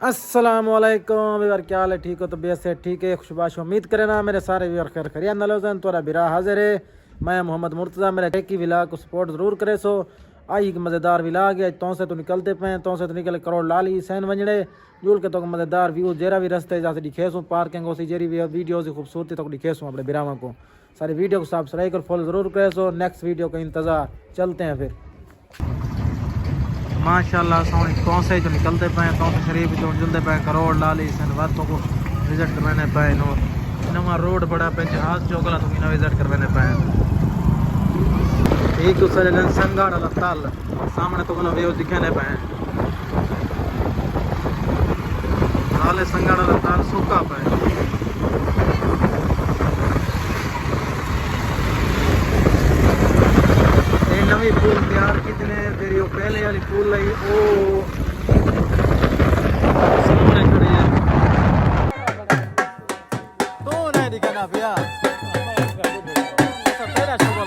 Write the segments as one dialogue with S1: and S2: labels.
S1: अस्सलाम वालेकुम व्यूअर, क्या हाल है? ठीक हो? तबीयत से ठीक है? खुशबाश उम्मीद करे ना मेरे सारे व्यूअर खैर खरिया नलोजन तोरा बिरा हाजिर है। मैं मोहम्मद मुर्तज़ा, मेरे टेकी विला को सपोर्ट ज़रूर करे सो। आई एक मज़ेदार विला गया तो से तो निकलते पे तो से तो निकले करोड़ लाली सैन वंजड़े जुल के तो मज़ेदार व्यू जेरा भी रस्ते जैसे दिखे सो पार्किंग होसी जेरी भी वीडियो की खूबसूरती तो दिखे सो अपने बिरामा को। सारी वीडियो को सब्सक्राइब और फॉलो ज़रूर करे सो। नेक्स्ट वीडियो का इंतज़ार, चलते हैं फिर। माशाल्लाह सोनी तो से जो निकलते पे तो शरीफ जो जुलते पे करोड़ लाली सन वातों को विजिट करवाने पे नो नवा रोड बड़ा पे जहाज चौकला तो ना विजिट करवाने पे एक दूसरे ने संगाड़ ताल सामने तो ना व्यू दिखाने पे लाले संगाड़ ताल सूखा पे नवी पुल तैयार कितने तेरी पहले वाली पुल आई ओ सामने खड़ी है तो नहीं दिखाना भैया तेरा शुभ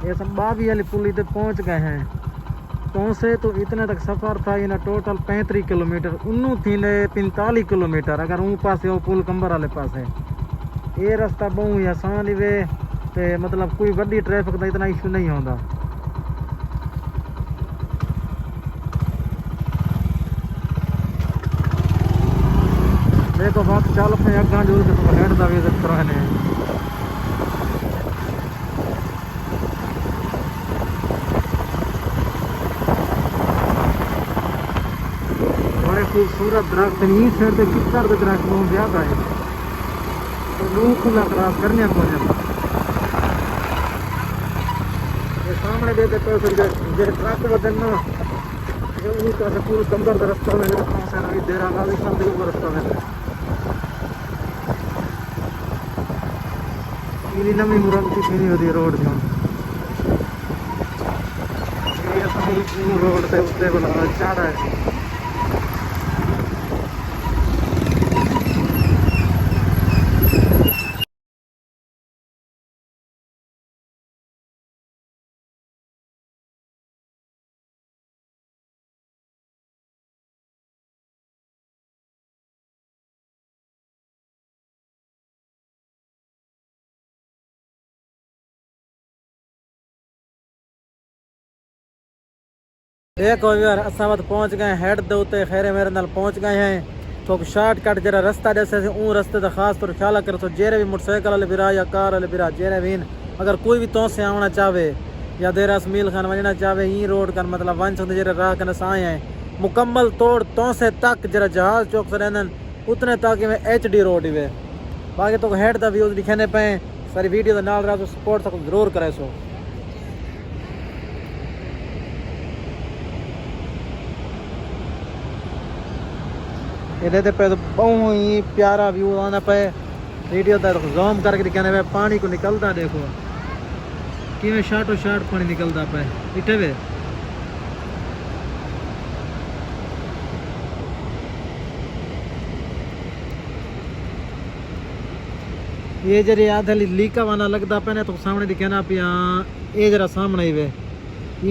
S1: ये सब बावी वाली पुल इधर पहुंच गए हैं। तो से तो इतने तक सफ़र था ये ना टोटल 35 किलोमीटर उन्नू थी 45 किलोमीटर अगर ऊँ पास वो पुल कंबर वाले पास है। ये रास्ता बहुत ही आसान वे ते मतलब कोई बड़ी ट्रैफिक का इतना इशू नहीं होता। देखो बात चल पे अगा जो हेड का विजिट करवाने खूबसूरत दरख्त नहीं सर कितना दरख्त बहुत ज्यादा है तो लोग खुला क्रॉस करने को सामने देते तो ट्रक बदलना पूरा कंबर का रास्ता में देरा रास्ता में नवी मुरम्मती नहीं होती रोड जो रोड से उत्ते बना चाड़ा है। देखो यार असा वत पहुंच गए हेड दे उत्ते खैरे मेरे नाल पहुंच गए हैं। तो शॉर्टकट जरा रास्ता जैसे ऊँ रस्ते का खास तौर ख्याल करे तो जेरे भी मोटरसाइकिल वाले बिरा या कार वाले बिरा जेरे भी अगर कोई भी तो से आना चाहे या देरा मील खान वजना चाहे ही रोड कर मतलब वन सकते जरा राह कन साए हैं मुकम्मल तोड़ तो से तक जरा जहाज चौक से रहन उतने तक में HD रोड ही वे बाकी तो हेड का व्यूज दिखाने पे सारी वीडियो के नाल रहा तो सपोर्ट तक जरूर करे सो। ये पे तो बहुत ही प्यारा व्यू आना पे वीडियो तो जूम करके दिखाने पे पानी को निकलता देखो कि शार्टो शार्ट पानी निकलता पे इटे वे ये जरे आधा लीका वाना लगता पे ना तो सामने दिखाना पे ये जरा सामने ही वे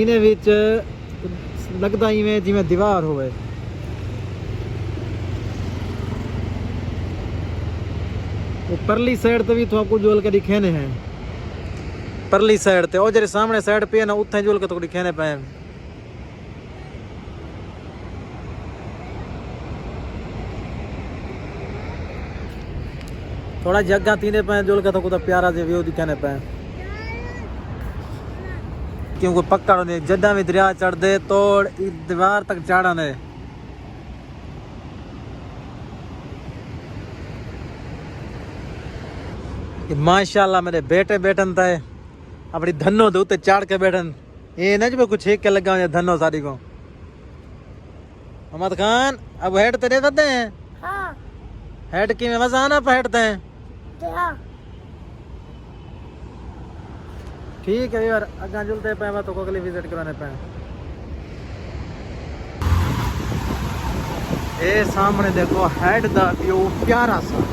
S1: इन्हें विच लगता इवें जिवें दीवार होवे वो परली साइड तो भी तो आपको जोल के दिखाने हैं परली साइड ते और जरे सामने साइड पे है ना उत्थे जोल के तो दिखाने पे थोड़ा जगह तीने पे जोल के तो प्यारा से व्यू दिखाने पे क्योंकि पक्का ने जदा भी दरिया चढ़ दे तो दीवार तक चढ़ा ने माशाल्लाह मेरे बेटे बैठन था अपनी धनो दे उत्ते चढ़ के बैठन ये ना जो कुछ एक के लगा धनो सारी को मोहम्मद खान अब हेड तेरे दे हैं हाँ हेड की में मजा आना पहटते हैं ठीक है यार अगर जुलते पे तो अगली विजिट कराने पे ये सामने देखो हेड दा व्यू प्यारा सा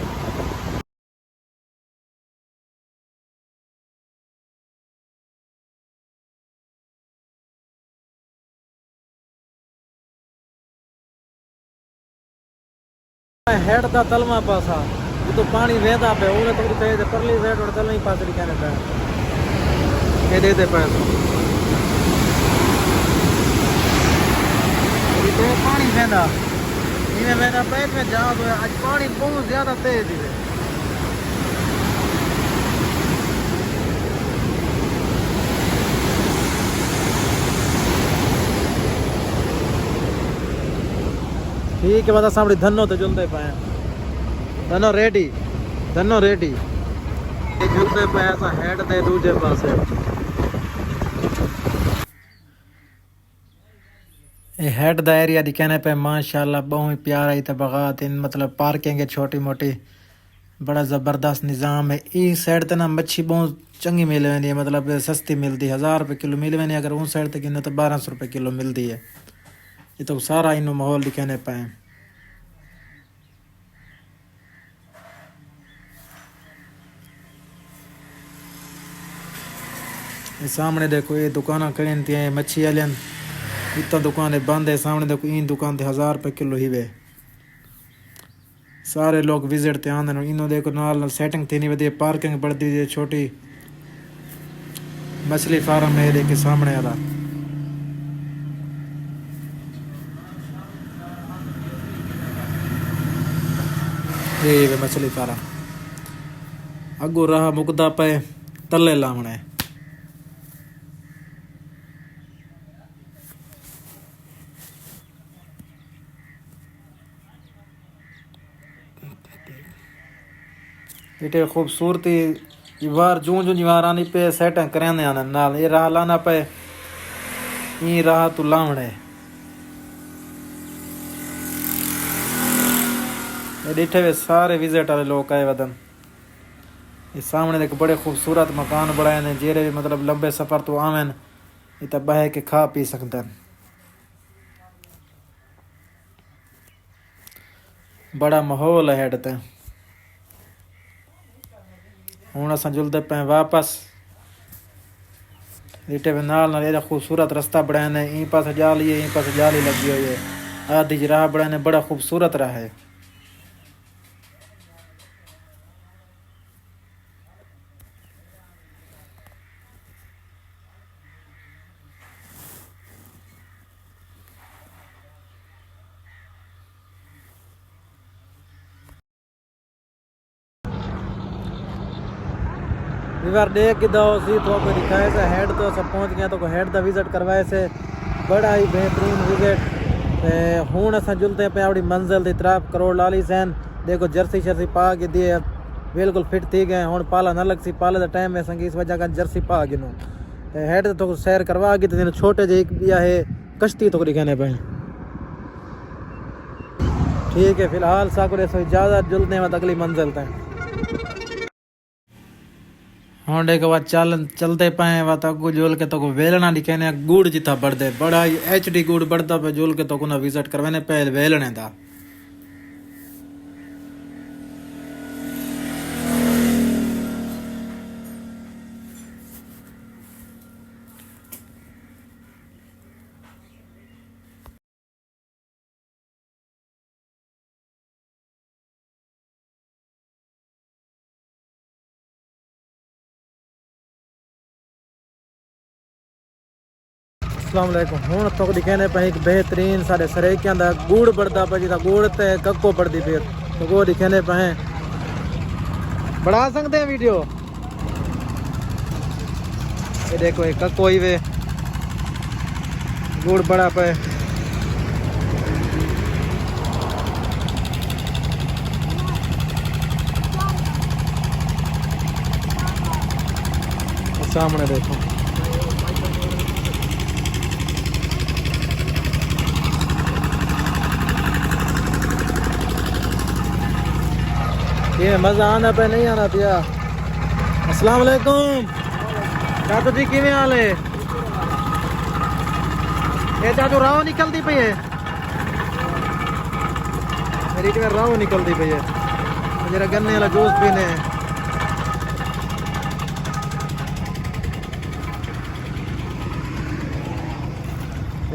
S1: हेड दा तलवा पासा ये तो पानी वेंदा पे उन्हें तो ते परली साइड और तलवी पास दिखाने पे ये देते पे ये तो पानी वेंदा इन्हें वेंदा पे में जा तो आज पानी बहुत ज्यादा तेज है ठीक है बता सामने धनो तो जुलते पे धनो रेडी ये जुलते पे ऐसा हेड दे दूजे पास ये हेड दा एरिया दिखाने पे माशाल्लाह बहुत ही प्यारा ही तबगात इन मतलब पार्किंग है छोटी मोटी बड़ा ज़बरदस्त निज़ाम है इस साइड ते ना मच्छी बहुत चंगी मिल वेंदी है मतलब सस्ती मिलती है 1000 रुपये किलो मिल वेंदी अगर उस साइड ते गिने तो 1200 रुपये किलो मिलती है ये तो सारा इन माहौल दिखाने पे ये सामने देखो ये दुकाना खड़ी थी मच्छी वाले इतना दुकान बंद है सामने देखो इन दुकान ते 1000 रुपये किलो ही वे सारे लोग विजिट ते आंदे इन्हों देखो नाल सेटिंग थी नहीं वधी पार्किंग बढ़ती है छोटी मछली फार्म है देखे सामने वाला ये मछली फार्म अगू रहा मुकदा पे तले लावने इटे खूबसूरती वार जूं जूं वार आनी पे सेटिंग कराने आने नाल ये राह लाना पे ई राह तू लावणे ये डिठे वे सारे विजिट वाले लोग आए वदन ये सामने देख बड़े खूबसूरत मकान बनाए ने जेरे भी मतलब लंबे सफर तो आवेन इतना बह के खा पी सकते हैं बड़ा माहौल है हेड ते हूँ अस जुलते पे वापस इटे नाल एडा खूबसूरत रास्ता बनाए ने ई पास जाली है ई पास जाली लगी हुई है आधी राह बनाए बड़ा खूबसूरत राह है बार देख के दो सी तो आपको दिखाए से हेड तो सब पहुंच गया तो हेड दा विजिट करवाए से बड़ा ही बेहतरीन विजिट हूँ असा जुलते पे अपनी मंजिल की तरफ करोड़ लाली सैन देखो जर्सी शर्सी पा के दिए बिल्कुल फिट थी गए हूँ पाला न लग सी पाले का टाइम है संगी इस वजह का जर्सी पा गिनू हेड तो सैर करवा के तो छोटे जे एक भी है कश्ती तो दिखाने पे ठीक है फिलहाल साकुरे से इजाज़त, जुलते हैं अगली मंजिल तक। होंडे के बाद चलते पाए वत अगू जोल के तो को वेलना दिखेने गुड़ जिता बढ़दे बड़ा HD गुड़ बढ़ता पे जोल के तो को ना विजिट करवाने पहले वेलने दा। अस्सलाम वालेकुम। हुण तो दिखेने पे एक बेहतरीन सारे सरेकियां दा गुड़ बढ़दा पे जिदा गुड़ ते कक्को बढ़दी पे तो वो दिखेने पे बढ़ा सकते हैं वीडियो। ये देखो एक कक्को ही वे गुड़ बड़ा पे सामने देखो। ये मजा आना पे नहीं आना पिया। अस्सलाम वालेकुम चाचू जी किवें हाल है? ये चाचू राव निकलती पई है मेरी में राव निकलती पई है जरा गन्ने वाला जूस पीने।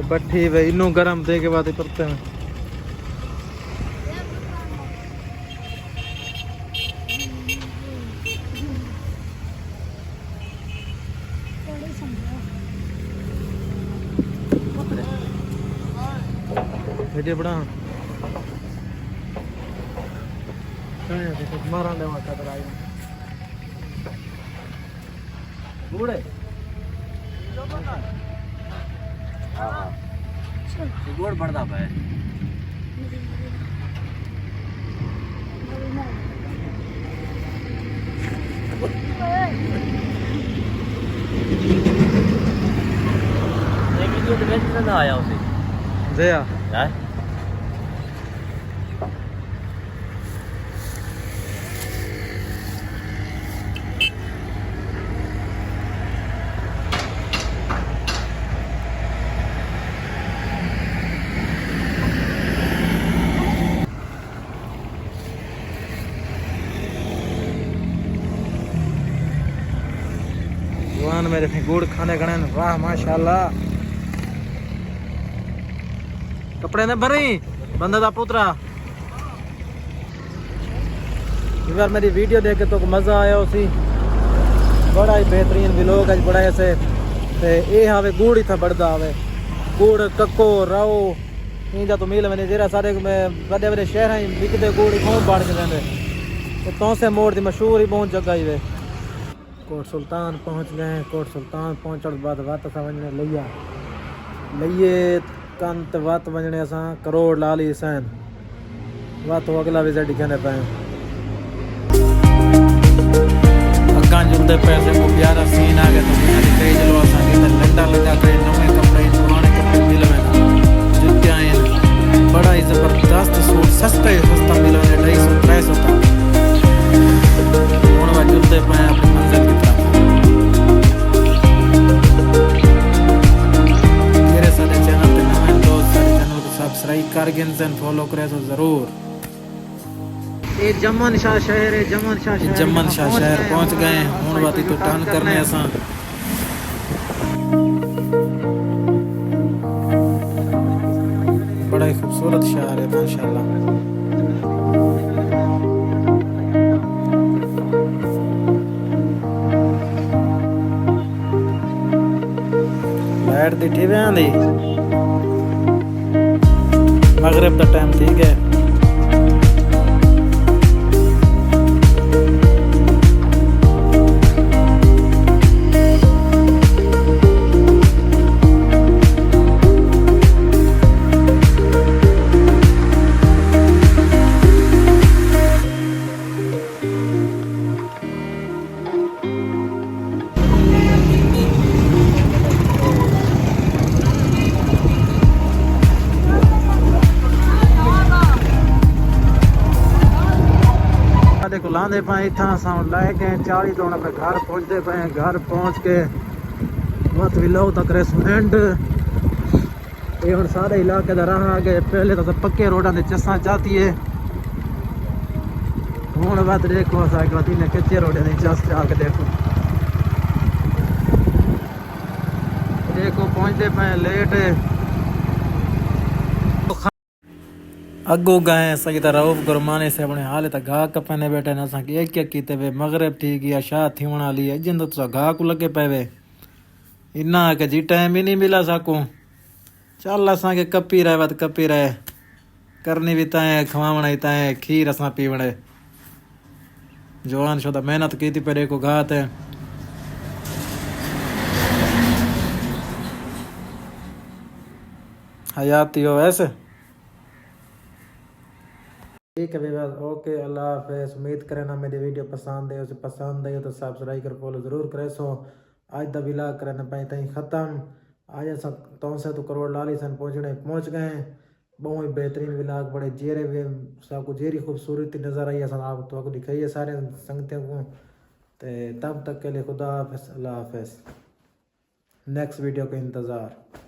S1: बट्ठी वे इनू गरम दे के बाद परते हैं। वीडियो बना मारा ले माता कराई बूढ़े गोड़ बढ़ता पे ना आया उसे जया यार मेरे गुड़ खाने गणे वाह माशाल्लाह। कपड़े ने भरी बंदा दा पुत्रा यार मेरी वीडियो देख के तो मजा आया उसी बड़ा ही बेहतरीन व्लॉग आज बड़ा ऐसे ते ए हावे गुड़ ही था बढ़दा आवे गुड़ कक्को राओ इंजा तो मिल मैंने जेरा सारे में बड़े बड़े शहर हैं बिकते गुड़ कौन बाढ़ के रहंदे तो तौसे मोड़ दी मशहूर ही बहुत जगह ही वे। कोट सुल्तान पहुंच गए। कोट सुल्तान पहुंचने के बाद वत समझने लिया लइए कंत वत वजने असा करोड़ लाली सैन वत अगला विजिट दिखाने पाए अग्गा जुलते पैसे को प्यारा सीन आ गया तो मेरी तेज लो असा के लंडा लगा के नवे कपड़े पुराने कपड़े मिल में जुत्ते आए बड़ा ही जबरदस्त सूट सस्ता मिला 250-300 का हुण वा जुलते पाए अपनी मंजिल की तरफ। मेरे सारे चैनल पे नए दोस्त सारे चैनल को सब्सक्राइब कर गिनसन फॉलो करे तो जरूर। ये जमन शाह शहर है जमन शाह शहर पहुंच गए हुण बाती तो टर्न करने असा बड़ा ही खूबसूरत शहर है माशाल्लाह। लाइट दिठी वे आंदी मगरिब का टाइम ठीक है। निकलते पे इतना असा लैके 40 तो अपने घर पहुंचते पे। घर पहुंच के बस विलोग तक रेस्टोरेंट ये हम सारे इलाके का राह आ गए। पहले तो पक्के रोडा ने चसा चाहती है हूँ बात देखो इन्हें कच्चे रोडे ने चस चा के देखो पहुंचते पे लेट अगू गए सही तरह रऊफ गुरमाने से अपने हाल तक घा कपने बैठे न असा एक एक कीते वे मगरब थी गया शाह थी वाली है जिन तो घा को लगे पे वे इना के जी टाइम ही नहीं मिला साकू। चल असा के कपी रहे बात कपी रहे करनी भी तय खवावना ही तय खीर असा पीवणे जवान शुदा मेहनत की थी पर को घात है हयाती हो वैसे ठीक है भाई ओके अल्लाह हाफिज़। उम्मीद करें ना मेरी वीडियो पसंद है उसे पसंद है तो सब्सक्राइब कर फॉलो ज़रूर करे सो। आज दा विला करना पाई तई ख़त्म आज अस तो करोड़ लाली सन पहुँच गए। बहुत ही बेहतरीन विलाग बड़े जेरे वे सबको जेरी खूबसूरती नज़र आई असन आप तो दिखाइए सारे संगतियों को। तो तब तक के लिए खुदा हाफिज़ अल्लाह हाफिज़। नेक्स्ट वीडियो का इंतज़ार।